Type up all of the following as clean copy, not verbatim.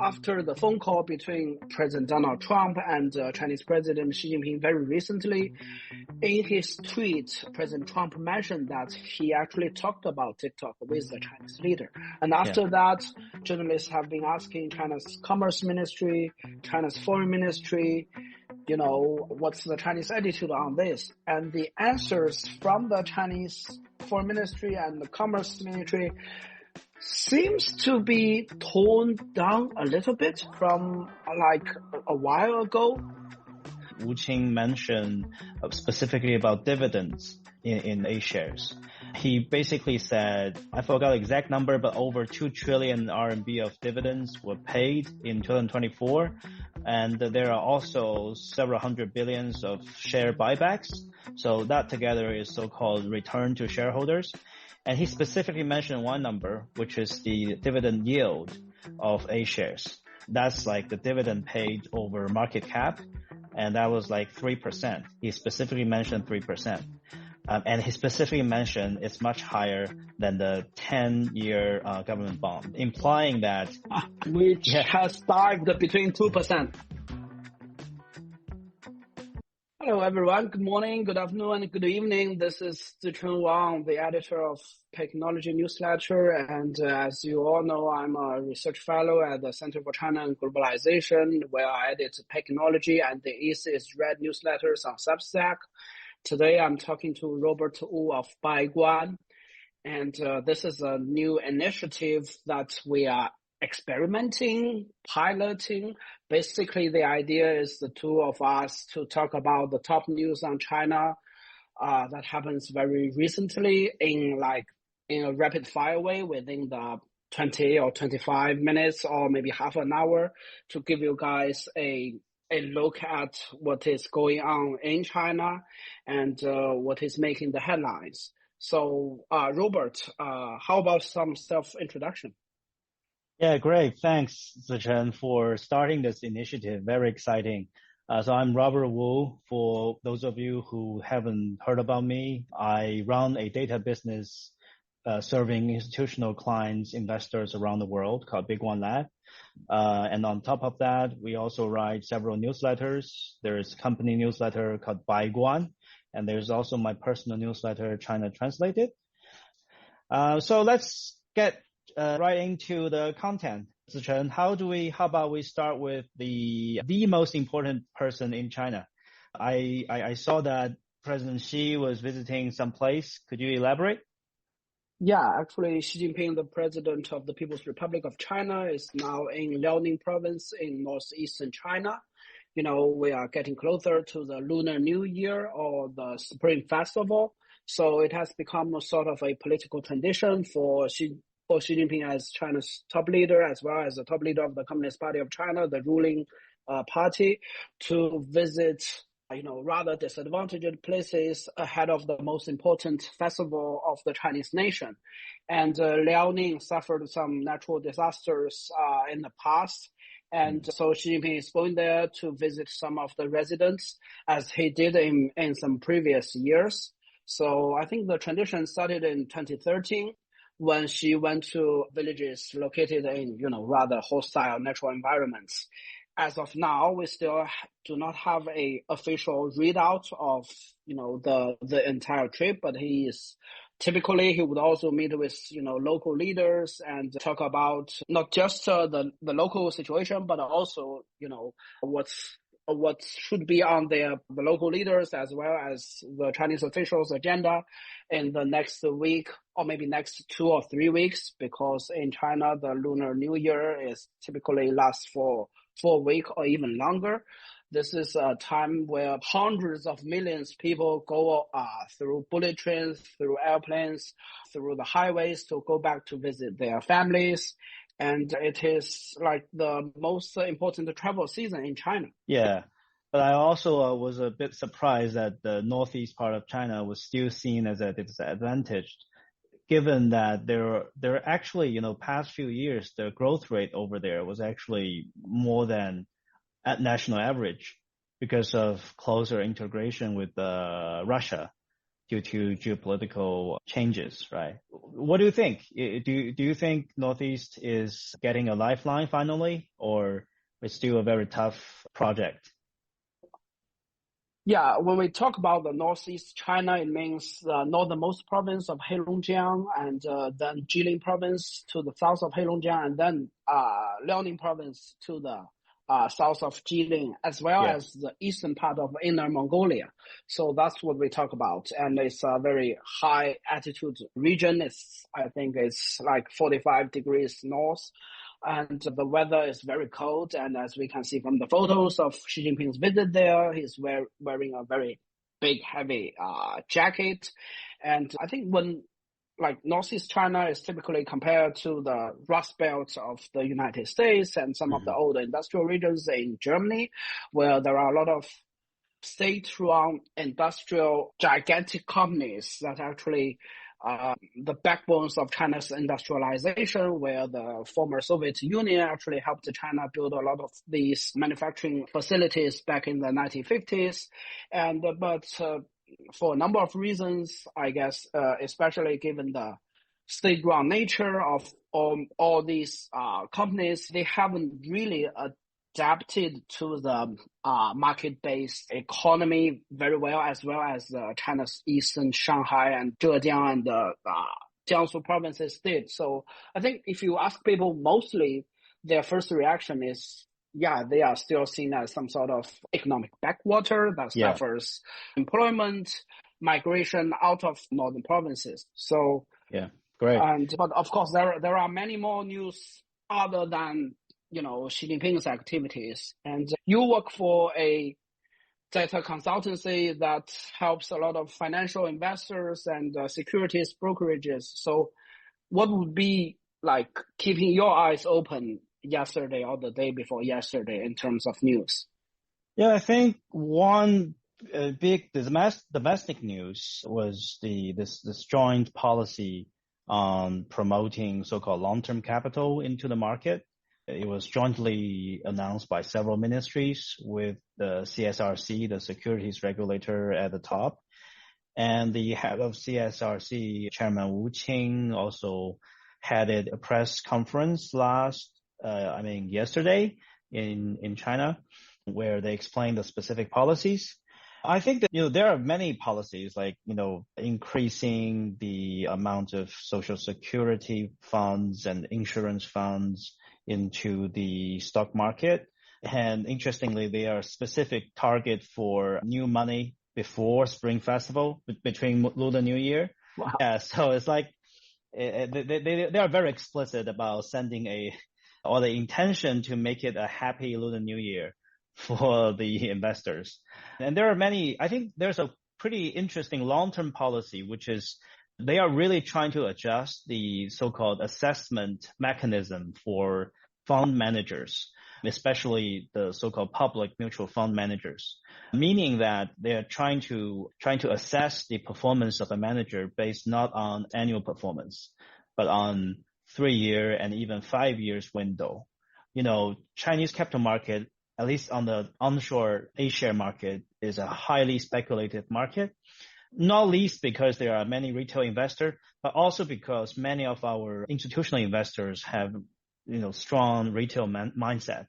after the phone call between President Donald Trump and Chinese President Xi Jinping very recently, in his tweet, President Trump mentioned that he actually talked about TikTok with the Chinese leader. And after that, journalists have been asking China's Commerce Ministry, China's Foreign Ministry, what's the Chinese attitude on this? And the answers from the Chinese Foreign Ministry and the Commerce Ministry seems to be toned down a little bit from like a while ago. Wu Qing mentioned specifically about dividends in A shares. He basically said, I forgot the exact number, but over 2 trillion RMB of dividends were paid in 2024. And there are also several hundred billions of share buybacks. So that together is so-called return to shareholders. And he specifically mentioned one number, which is the dividend yield of A shares. That's like the dividend paid over market cap. And that was like 3%. He specifically mentioned 3%. And he specifically mentioned it's much higher than the 10-year government bond, implying that... Which has dived between 2%. Hello, everyone. Good morning, good afternoon, and good evening. This is Zichen Wang, the editor of Pekingnology newsletter. And as you all know, I'm a research fellow at the Center for China and Globalization, where I edit Pekingnology and the East is Red newsletters on Substack. Today, I'm talking to Robert Wu of Baiguan. And this is a new initiative that we are experimenting, piloting. Basically, the idea is the two of us to talk about the top news on China that happens very recently in a rapid fire way within the 20 or 25 minutes or maybe half an hour to give you guys a look at what is going on in China and what is making the headlines. So, Robert, how about some self-introduction? Yeah, great. Thanks, Zichen, for starting this initiative. Very exciting. So I'm Robert Wu. For those of you who haven't heard about me, I run a data business serving institutional clients, investors around the world called Baiguan Lab. And on top of that, we also write several newsletters. There's a company newsletter called Baiguan, and there's also my personal newsletter, China Translated. So let's get right into the content. Zichen, how about we start with the most important person in China? I saw that President Xi was visiting some place. Could you elaborate? Yeah, actually, Xi Jinping, the president of the People's Republic of China, is now in Liaoning province in northeastern China. We are getting closer to the Lunar New Year or the Spring Festival. So it has become a sort of a political tradition for Xi Jinping as China's top leader, as well as the top leader of the Communist Party of China, the ruling party, to visit rather disadvantaged places ahead of the most important festival of the Chinese nation. And Liaoning suffered some natural disasters in the past. And so Xi Jinping is going there to visit some of the residents, as he did in some previous years. So I think the tradition started in 2013 when she went to villages located in, rather hostile natural environments. As of now, we still do not have a official readout of, the entire trip, but he would also meet with, local leaders and talk about not just the local situation, but also, what should be on the local leaders as well as the Chinese officials' agenda in the next week or maybe next 2 or 3 weeks, because in China, the Lunar New Year is typically lasts for 4 weeks or even longer. This is a time where hundreds of millions of people go through bullet trains, through airplanes, through the highways to go back to visit their families. And it is like the most important travel season in China. Yeah, but I also was a bit surprised that the northeast part of China was still seen as a disadvantaged, given that there actually, past few years, the growth rate over there was actually more than at national average because of closer integration with Russia. due to geopolitical changes, right? What do you think? Do you think Northeast is getting a lifeline finally, or it's still a very tough project? Yeah, when we talk about the Northeast China, it means the northernmost province of Heilongjiang, and then Jilin province to the south of Heilongjiang, and then Liaoning province to the south of Jilin, as well as the eastern part of Inner Mongolia. So that's what we talk about. And it's a very high altitude region. I think it's like 45 degrees north. And the weather is very cold. And as we can see from the photos of Xi Jinping's visit there, he's wearing a very big, heavy jacket. And I think when Northeast China is typically compared to the Rust Belt of the United States and some of the older industrial regions in Germany, where there are a lot of state-run industrial gigantic companies that actually the backbones of China's industrialization, where the former Soviet Union actually helped China build a lot of these manufacturing facilities back in the 1950s. But for a number of reasons, I guess, especially given the state-run nature of all these companies, they haven't really adapted to the market-based economy very well as China's eastern Shanghai and Zhejiang and the Jiangsu provinces did. So I think if you ask people, mostly their first reaction is, yeah, they are still seen as some sort of economic backwater that suffers employment, migration out of northern provinces. So yeah, great. But of course, there are many more news other than Xi Jinping's activities. And you work for a data consultancy that helps a lot of financial investors and securities brokerages. So what would be like keeping your eyes open yesterday or the day before yesterday in terms of news? Yeah, I think one big domestic news was this joint policy on promoting so-called long-term capital into the market. It was jointly announced by several ministries with the CSRC, the securities regulator, at the top. And the head of CSRC, Chairman Wu Qing, also headed a press conference yesterday in China, where they explained the specific policies. I think that, there are many policies like, increasing the amount of social security funds and insurance funds into the stock market. And interestingly, they are specific target for new money before Spring Festival, between Lunar New Year. Wow. Yeah, so it's like they are very explicit about sending the intention to make it a happy Lunar New Year for the investors. And there are many, I think there's a pretty interesting long-term policy, which is they are really trying to adjust the so-called assessment mechanism for fund managers, especially the so-called public mutual fund managers, meaning that they are trying to assess the performance of a manager based not on annual performance, but on 3-year and even 5 years window. Chinese capital market, at least on the onshore A-share market, is a highly speculative market, not least because there are many retail investors, but also because many of our institutional investors have, strong retail mindset.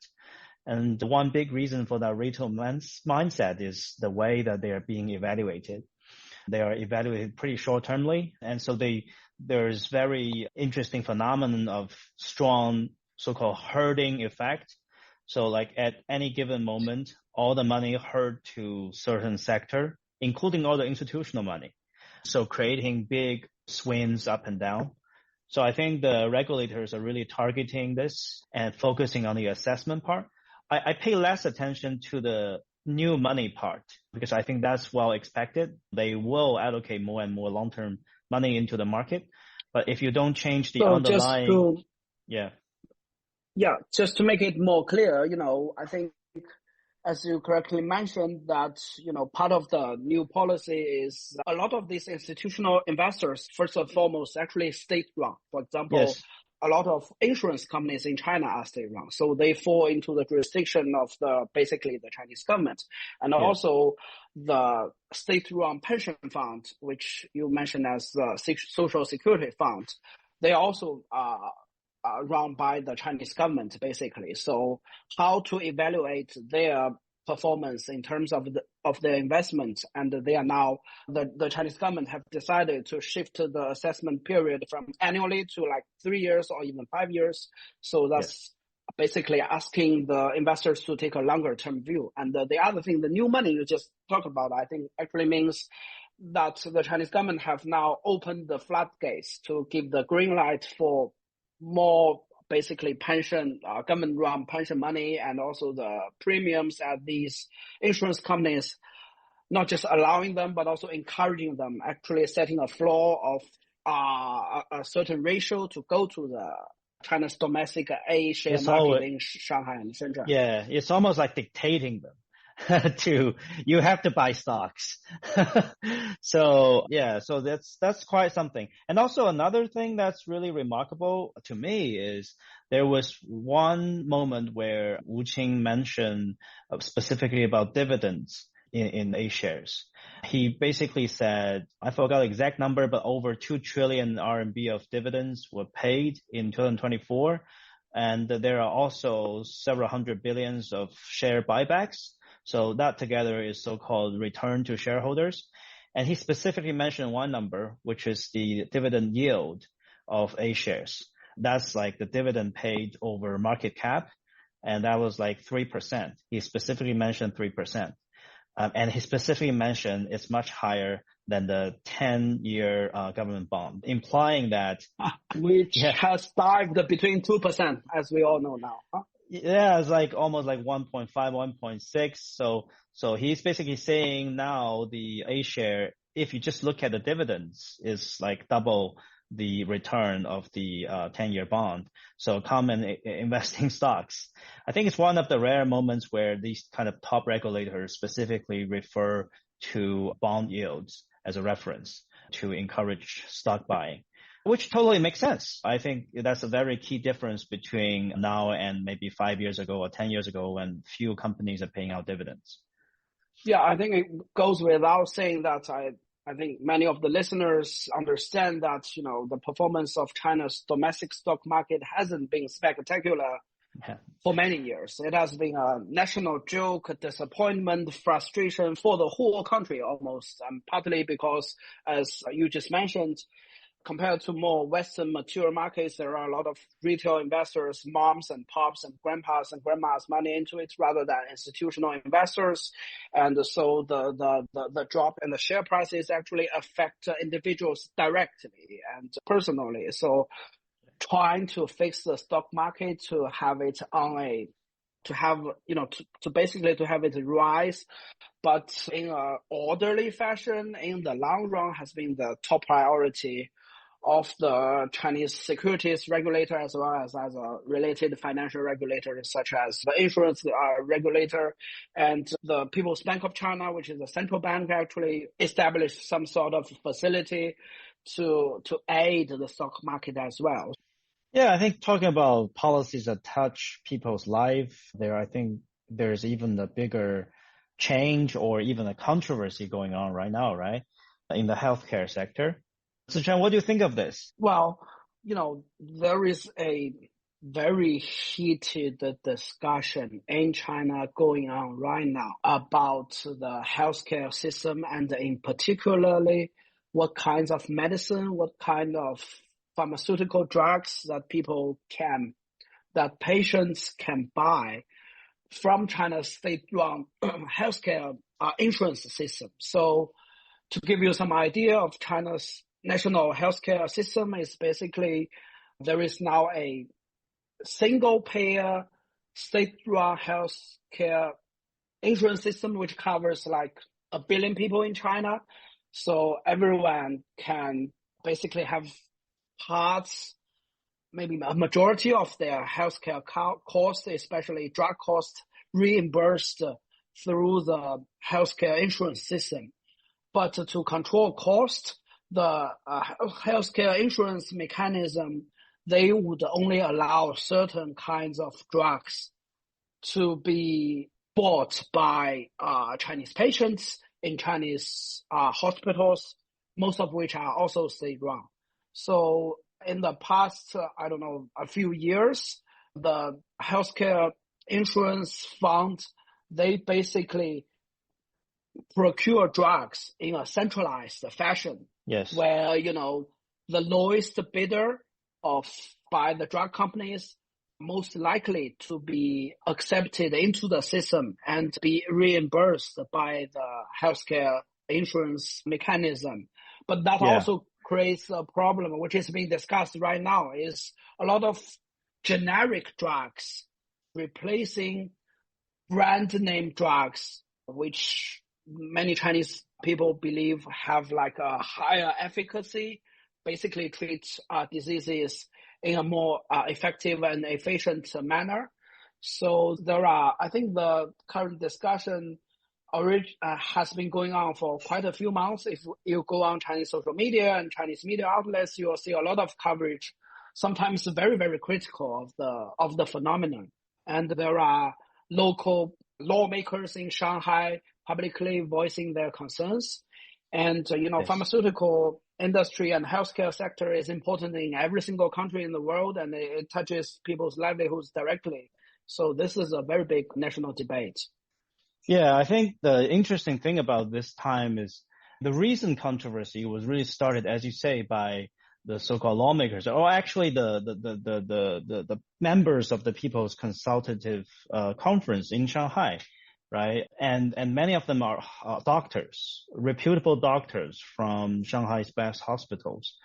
And one big reason for that retail mindset is the way that they are being evaluated. They are evaluated pretty short-termly. And so there's very interesting phenomenon of strong so-called herding effect. So like at any given moment, all the money herd to certain sector, including all the institutional money. So creating big swings up and down. So I think the regulators are really targeting this and focusing on the assessment part. I pay less attention to the new money part because I think that's well expected. They will allocate more and more long-term money into the market. But if you don't change the underlying... Yeah, just to make it more clear, I think, as you correctly mentioned, that, part of the new policy is a lot of these institutional investors, first and foremost, actually state-run. For example, a lot of insurance companies in China are state-run. So they fall into the jurisdiction of basically the Chinese government. And also the state-run pension fund, which you mentioned as the social security fund, they also are run by the Chinese government, basically. So how to evaluate their performance in terms of their investment, and they are now the Chinese government have decided to shift the assessment period from annually to like 3 years or even 5 years. So that's basically asking the investors to take a longer term view. And the other thing, the new money you just talked about, I think actually means that the Chinese government have now opened the floodgates to give the green light for more basically pension, government-run pension money, and also the premiums at these insurance companies, not just allowing them, but also encouraging them, actually setting a floor of a certain ratio to go to the China's domestic A share market in Shanghai and Shenzhen. Yeah, it's almost like dictating them. You have to buy stocks. So that's quite something. And also another thing that's really remarkable to me is there was one moment where Wu Qing mentioned specifically about dividends in A shares. He basically said, I forgot the exact number, but over 2 trillion RMB of dividends were paid in 2024. And there are also several hundred billions of share buybacks. So that together is so-called return to shareholders. And he specifically mentioned one number, which is the dividend yield of A shares. That's like the dividend paid over market cap. And that was like 3%. He specifically mentioned 3%. And he specifically mentioned it's much higher than the 10-year government bond, implying that... Which has dived between 2%, as we all know now. Huh? Yeah, it's like almost like 1.5, 1.6. So he's basically saying now the A share, if you just look at the dividends, is like double the return of the 10-year bond. So common investing stocks. I think it's one of the rare moments where these kind of top regulators specifically refer to bond yields as a reference to encourage stock buying, which totally makes sense. I think that's a very key difference between now and maybe 5 years ago or 10 years ago when few companies are paying out dividends. Yeah, I think it goes without saying that I think many of the listeners understand that, the performance of China's domestic stock market hasn't been spectacular for many years. It has been a national joke, disappointment, frustration for the whole country almost, and partly because, as you just mentioned, compared to more Western mature markets, there are a lot of retail investors, moms and pops and grandpas and grandmas money into it rather than institutional investors. And so the drop in the share prices actually affect individuals directly and personally. So trying to fix the stock market to have it basically have it rise, but in an orderly fashion in the long run has been the top priority of the Chinese securities regulator as well as a related financial regulator such as the insurance regulator, and the People's Bank of China, which is a central bank, actually established some sort of facility to aid the stock market as well. Yeah, I think talking about policies that touch people's life, I think there's even a bigger change or even a controversy going on right now, right? In the healthcare sector. Zichen, what do you think of this? Well, there is a very heated discussion in China going on right now about the healthcare system, and in particularly what kinds of medicine, what kind of pharmaceutical drugs that patients can buy from China's state-run healthcare insurance system. So to give you some idea of China's national healthcare system is basically there is now a single payer state-run healthcare insurance system which covers like 1 billion people in China. So everyone can basically have parts, maybe a majority of their healthcare costs, especially drug costs, reimbursed through the healthcare insurance system. But to control cost, the healthcare insurance mechanism they would only allow certain kinds of drugs to be bought by Chinese patients in Chinese hospitals, most of which are also state-run. So in the past, a few years, the healthcare insurance fund, they basically procure drugs in a centralized fashion. Yes. Where, the lowest bidder by the drug companies most likely to be accepted into the system and be reimbursed by the healthcare insurance mechanism. But that also creates a problem, which is being discussed right now, is a lot of generic drugs replacing brand name drugs, which many Chinese people believe have like a higher efficacy, basically treats diseases in a more effective and efficient manner. So I think the current discussion has been going on for quite a few months. If you go on Chinese social media and Chinese media outlets, you will see a lot of coverage, sometimes very, very critical of the phenomenon. And there are local lawmakers in Shanghai publicly voicing their concerns. And, pharmaceutical industry and healthcare sector is important in every single country in the world, and it touches people's livelihoods directly. So this is a very big national debate. Yeah, I think the interesting thing about this time is the recent controversy was really started, as you say, by the so-called lawmakers, or actually the members of the People's Consultative Conference in Shanghai, right? And many of them are doctors, reputable doctors from Shanghai's best hospitals.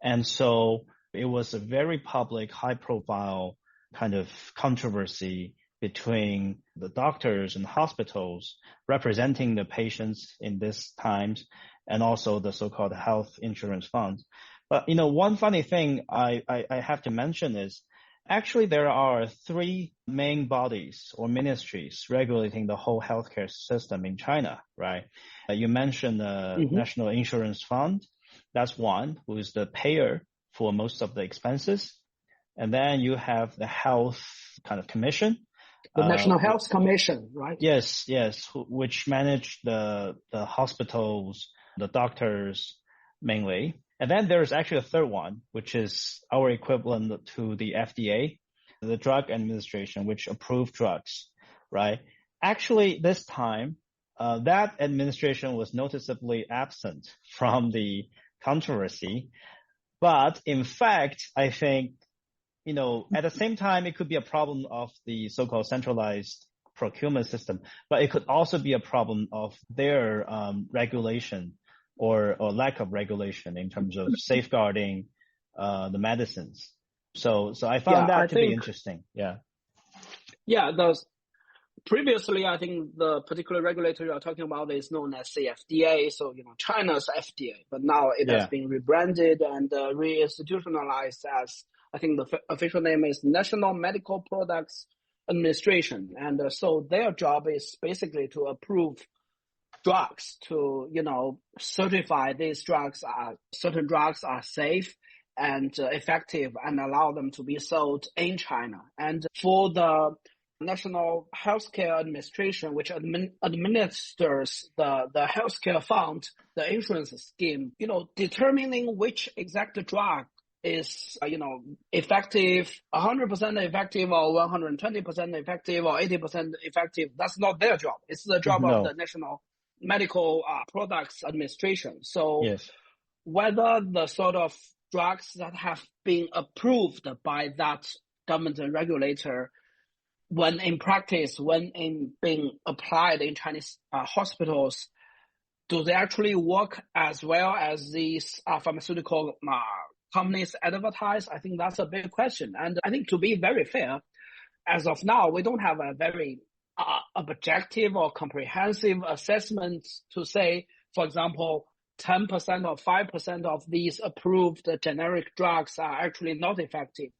And so it was a very public, high-profile kind of controversy between the doctors and hospitals representing the patients in these times, and also the so-called health insurance funds. But, one funny thing I have to mention is actually there are three main bodies or ministries regulating the whole healthcare system in China, right? You mentioned the National Insurance Fund. That's one, who is the payer for most of the expenses. And then you have the Health kind of Commission. The National Health Commission, right? Yes, which manage the hospitals, the doctors mainly. And then there's actually a third one, which is our equivalent to the FDA, the Drug Administration, which approve drugs, right? Actually, this time, that administration was noticeably absent from the controversy. But in fact, I think, at the same time, it could be a problem of the so-called centralized procurement system, but it could also be a problem of their regulation or lack of regulation in terms of safeguarding the medicines. So I found that to be interesting. Yeah. Yeah, previously, I think the particular regulator you're talking about is known as the FDA, so, China's FDA. But now it has been rebranded and reinstitutionalized as, I think the official name is National Medical Products Administration. And so their job is basically to approve drugs, to, certify certain drugs are safe and effective and allow them to be sold in China. And for the National Healthcare Administration, which administers the healthcare fund, the insurance scheme, determining which exact drug is, effective, 100% effective or 120% effective or 80% effective. That's not their job. It's the job of the National Medical Products Administration. So whether the sort of drugs that have been approved by that government and regulator, when being applied in Chinese hospitals, do they actually work as well as these pharmaceutical companies advertise? I think that's a big question. And I think, to be very fair, as of now, we don't have a very objective or comprehensive assessment to say, for example, 10% or 5% of these approved generic drugs are actually not effective.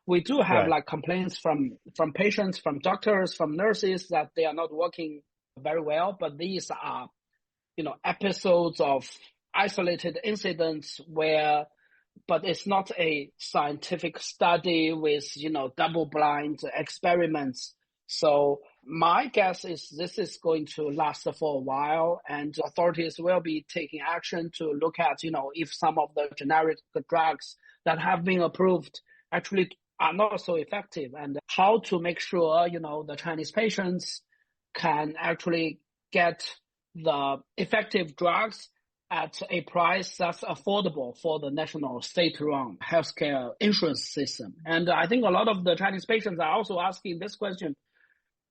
We do have complaints from patients, from doctors, from nurses that they are not working very well, but these are, episodes of isolated incidents where but it's not a scientific study with, double-blind experiments. So my guess is this is going to last for a while, and authorities will be taking action to look at, if some of the generic drugs that have been approved actually are not so effective, and how to make sure, the Chinese patients can actually get the effective drugs at a price that's affordable for the national state-run healthcare insurance system. And I think a lot of the Chinese patients are also asking this question: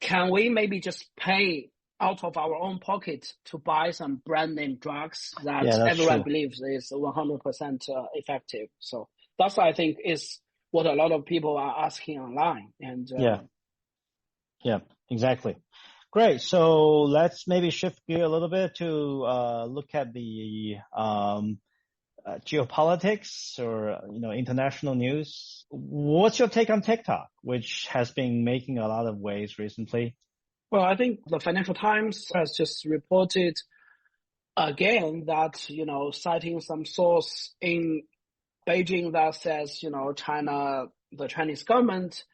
can we maybe just pay out of our own pocket to buy some brand name drugs that everyone believes is 100% effective? So that's, I think, is what a lot of people are asking online. And yeah, exactly. Great. So let's maybe shift gear a little bit to look at the geopolitics or international news. What's your take on TikTok, which has been making a lot of waves recently? Well, I think the Financial Times has just reported again that, citing some source in Beijing that says, the Chinese government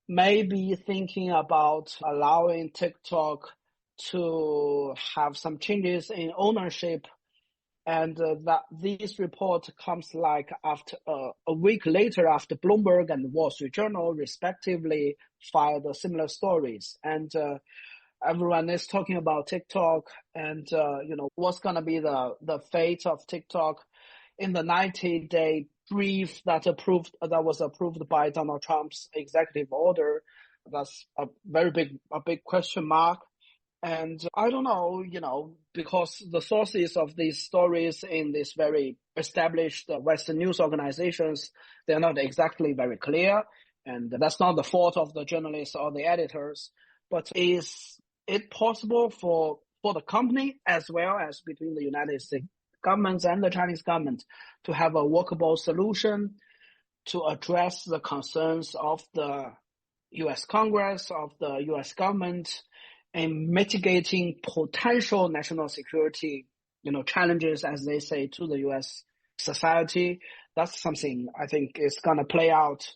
may be thinking about allowing TikTok to have some changes in ownership, and that this report comes like after a week later after Bloomberg and Wall Street Journal respectively filed similar stories. And everyone is talking about TikTok and what's going to be the fate of TikTok in the 90-day brief that was approved by Donald Trump's executive order. That's a big question mark. And I don't know, because the sources of these stories in these very established Western news organizations, they're not exactly very clear. And that's not the fault of the journalists or the editors. But is it possible for the company, as well as between the United States governments and the Chinese government, to have a workable solution to address the concerns of the U.S. Congress, of the U.S. government, in mitigating potential national security, challenges, as they say, to the U.S. society? That's something I think is going to play out.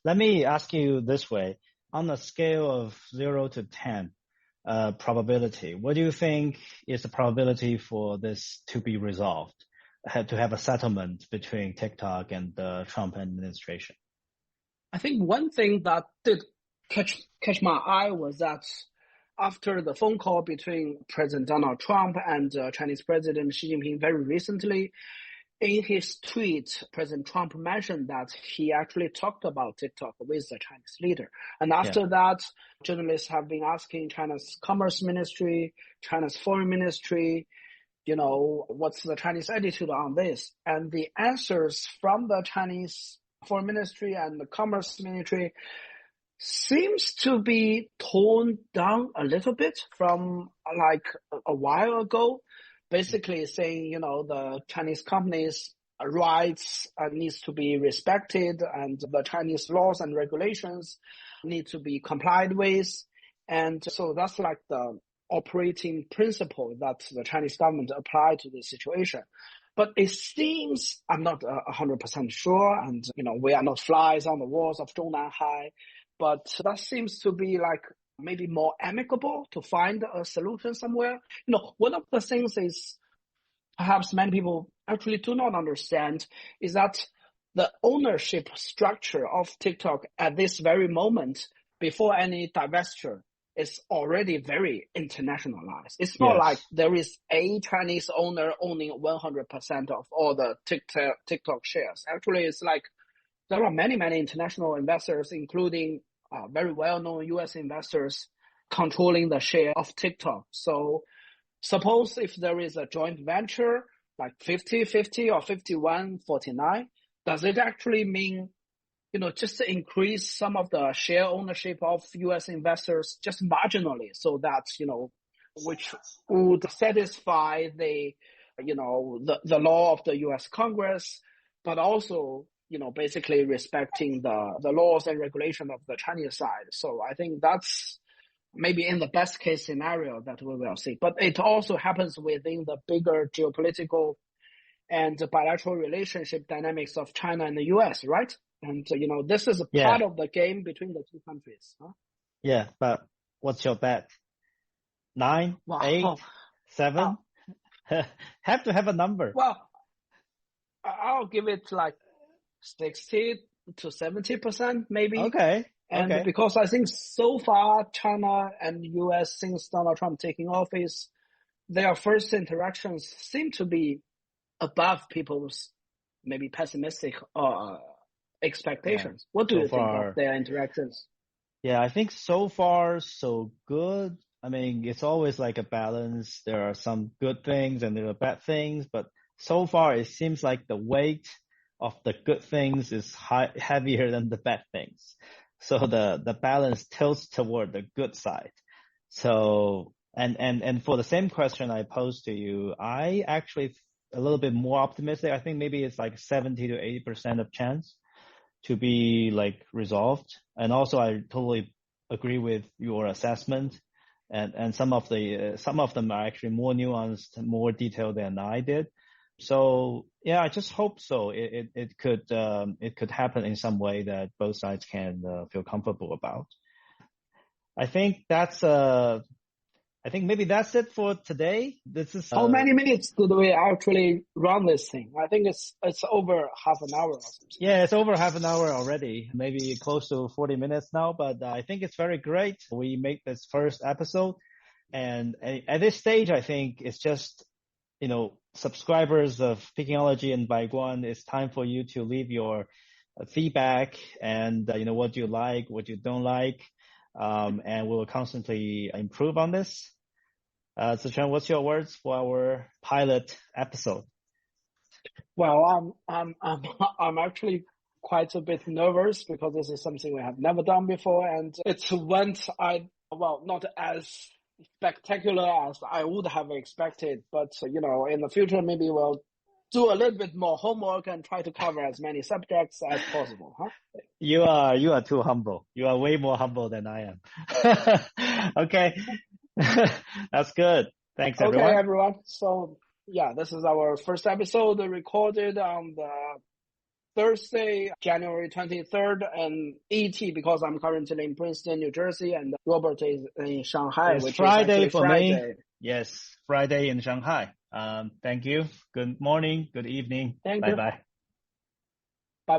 Let me ask you this way. On a scale of 0 to 10, probability, what do you think is the probability for this to be resolved, to have a settlement between TikTok and the Trump administration? I think one thing that did catch my eye was that after the phone call between President Donald Trump and Chinese President Xi Jinping very recently, in his tweet, President Trump mentioned that he actually talked about TikTok with the Chinese leader. And after that, journalists have been asking China's Commerce Ministry, China's Foreign Ministry, what's the Chinese attitude on this? And the answers from the Chinese Foreign Ministry and the Commerce Ministry seems to be toned down a little bit from like a while ago, basically saying, the Chinese companies' rights needs to be respected and the Chinese laws and regulations need to be complied with. And so that's like the operating principle that the Chinese government applied to this situation. But it seems, I'm not 100% sure, and, we are not flies on the walls of Zhongnanhai, but that seems to be like maybe more amicable to find a solution somewhere. One of the things is perhaps many people actually do not understand is that the ownership structure of TikTok at this very moment, before any divestiture, is already very internationalized. It's not like there is a Chinese owner owning 100% of all the TikTok shares. Actually, it's like there are many, many international investors, including very well-known U.S. investors, controlling the share of TikTok. So suppose if there is a joint venture, like 50-50 or 51-49, does it actually mean, just to increase some of the share ownership of U.S. investors just marginally, so that, which would satisfy the law of the U.S. Congress, but also, basically respecting the laws and regulation of the Chinese side. So I think that's maybe in the best case scenario that we will see. But it also happens within the bigger geopolitical and the bilateral relationship dynamics of China and the US, right? And, this is a Yeah. part of the game between the two countries. Huh? Yeah, but what's your bet? 9, Wow. 8, 7? Have to have a number. Well, I'll give it like 60 to 70%, maybe. Okay. And because I think so far, China and US, since Donald Trump taking office, their first interactions seem to be above people's maybe pessimistic expectations. What do you think of their interactions? Yeah, I think so far so good. I mean, it's always like a balance. There are some good things and there are bad things, but so far it seems like the weight of the good things is heavier than the bad things. So the balance tilts toward the good side. So, and for the same question I posed to you, I actually a little bit more optimistic. I think maybe it's like 70 to 80% of chance to be like resolved. And also I totally agree with your assessment. And some of them are actually more nuanced, more detailed than I did. So yeah, I just hope so. It could happen in some way that both sides can feel comfortable about. I think maybe that's it for today. This is how many minutes did we actually run this thing? I think it's over half an hour or something. Yeah, it's over half an hour already, maybe close to 40 minutes now, but I think it's very great. We make this first episode, and at this stage, I think it's just, subscribers of Pekingnology and Baiguan, it's time for you to leave your feedback and, what you like, what you don't like, and we'll constantly improve on this. Zichen, what's your words for our pilot episode? Well, I'm actually quite a bit nervous because this is something we have never done before, and it's not as spectacular as I would have expected, but in the future maybe we'll do a little bit more homework and try to cover as many subjects as possible, huh? You are too humble. You are way more humble than I am. Okay. That's good. Thanks, everyone. Okay, everyone. So, yeah, this is our first episode recorded on the Thursday, January 23rd, and ET, because I'm currently in Princeton, New Jersey, and Robert is in Shanghai, it's which Friday is for Friday. Me. Yes, Friday in Shanghai. Thank you. Good morning. Good evening. Thank you. Bye-bye. Bye-bye.